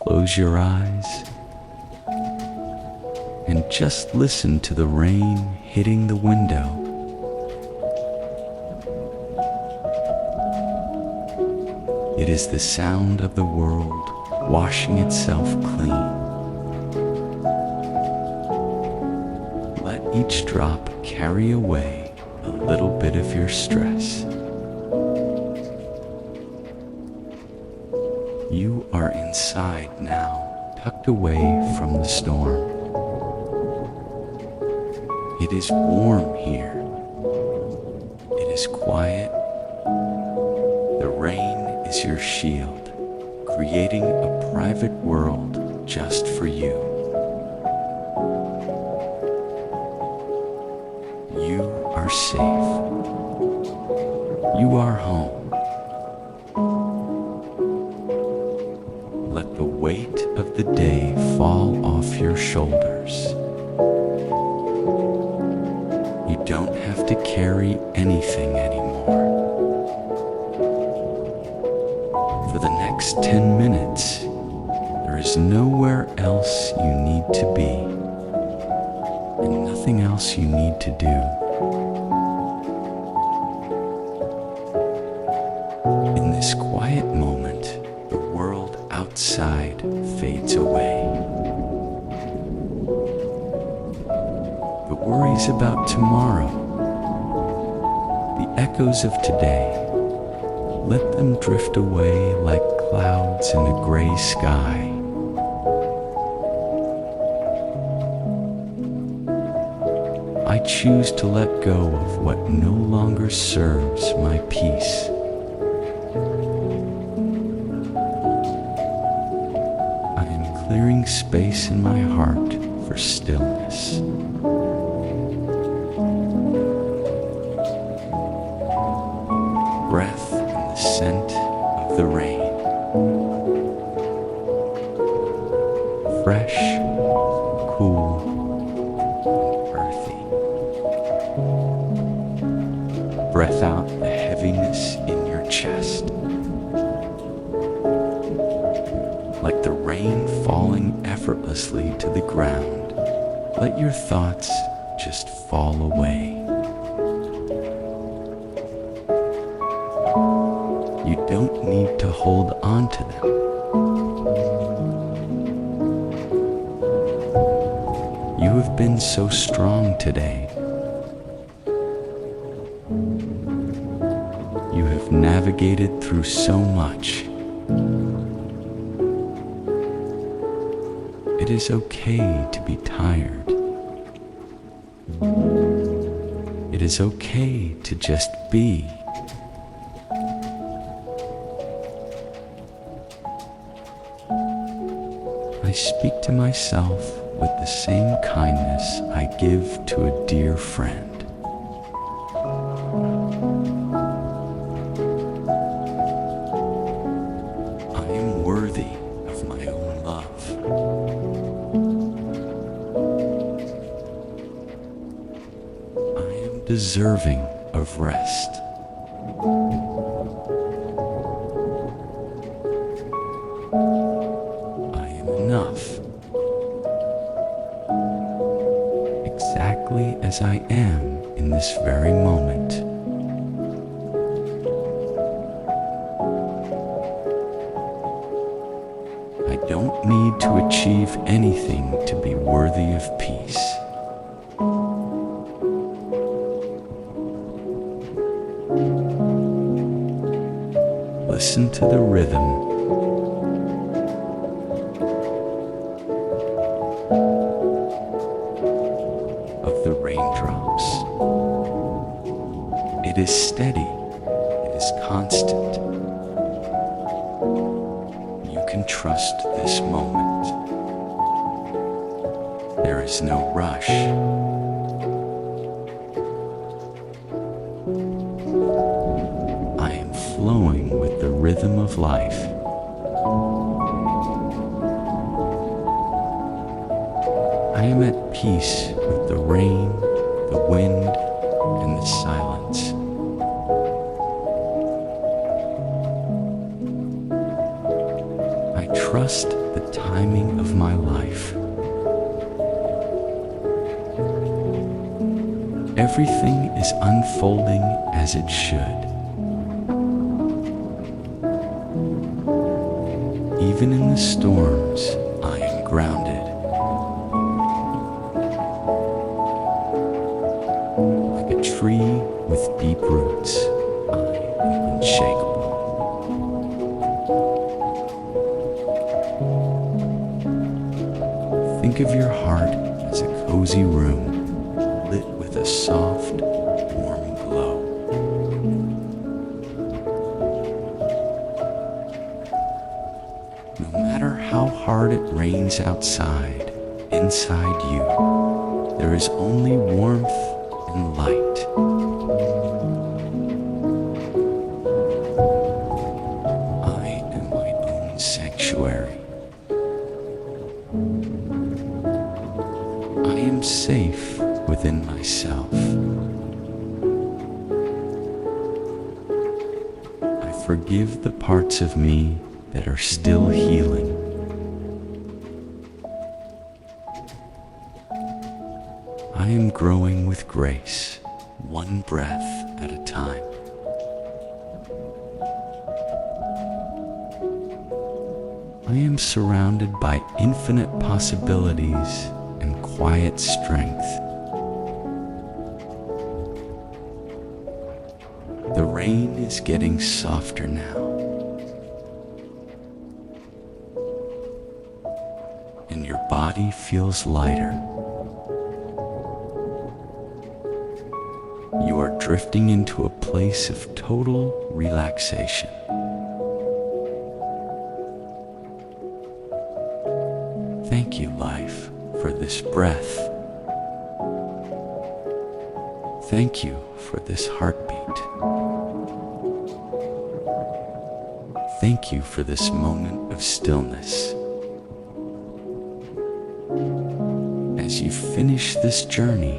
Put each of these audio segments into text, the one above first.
Close your eyes and just listen to the rain hitting the window. It is the sound of the world washing itself clean. Let each drop carry away a little bit of your stress. You are inside now, tucked away from the storm. It is warm here. It is quiet. The rain is your shield, creating a private world just for you. You are safe. You are home. Let the weight of the day fall off your shoulders. You don't have to carry anything anymore. For the next 10 minutes, there is nowhere else you need to be, and nothing else you need to do. In this quiet moment, the world outside fades away. The worries about tomorrow, the echoes of today, let them drift away like clouds in a gray sky. I choose to let go of what no longer serves my peace. I am clearing space in my heart for stillness. Breath and the scent of the rain. Fresh, cool, and earthy. Breath out the heaviness in your chest. Like the rain falling effortlessly to the ground, let your thoughts just fall away. You don't need to hold on to them. You have been so strong today. You have navigated through so much. It is okay to be tired. It is okay to just be. I speak to myself with the same kindness I give to a dear friend. I am worthy of my own love. I am deserving of rest. Enough, exactly as I am in this very moment. I don't need to achieve anything to be worthy of peace. Listen to the rhythm of the raindrops. It is steady. It is constant. You can trust this moment. There is no rush. I am flowing with the rhythm of life. I am at peace with the rain, the wind, and the silence. I trust the timing of my life. Everything is unfolding as it should. Even in the storms, I am grounded. Like a tree with deep roots, I am unshakable. Think of your heart as a cozy room lit with a soft, warm glow. No matter how hard it rains outside, inside you, there is only warmth and light. I am my own sanctuary. I am safe within myself. I forgive the parts of me that are still healing. I am growing with grace, one breath at a time. I am surrounded by infinite possibilities and quiet strength. The rain is getting softer now, and your body feels lighter. You are drifting into a place of total relaxation. Thank you, life, for this breath. Thank you for this heartbeat. Thank you for this moment of stillness. As you finish this journey,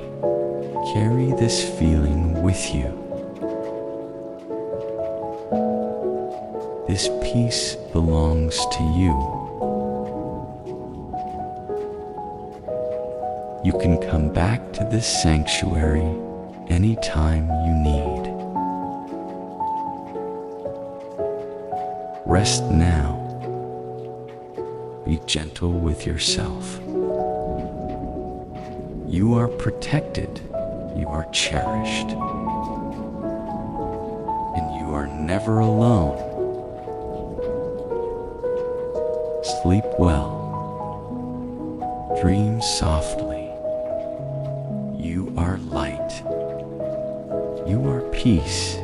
carry this feeling with you. This peace belongs to you. You can come back to this sanctuary anytime you need. Rest now. Be gentle with yourself. You are protected. You are cherished. And you are never alone. Sleep well. Dream softly. You are light. You are peace.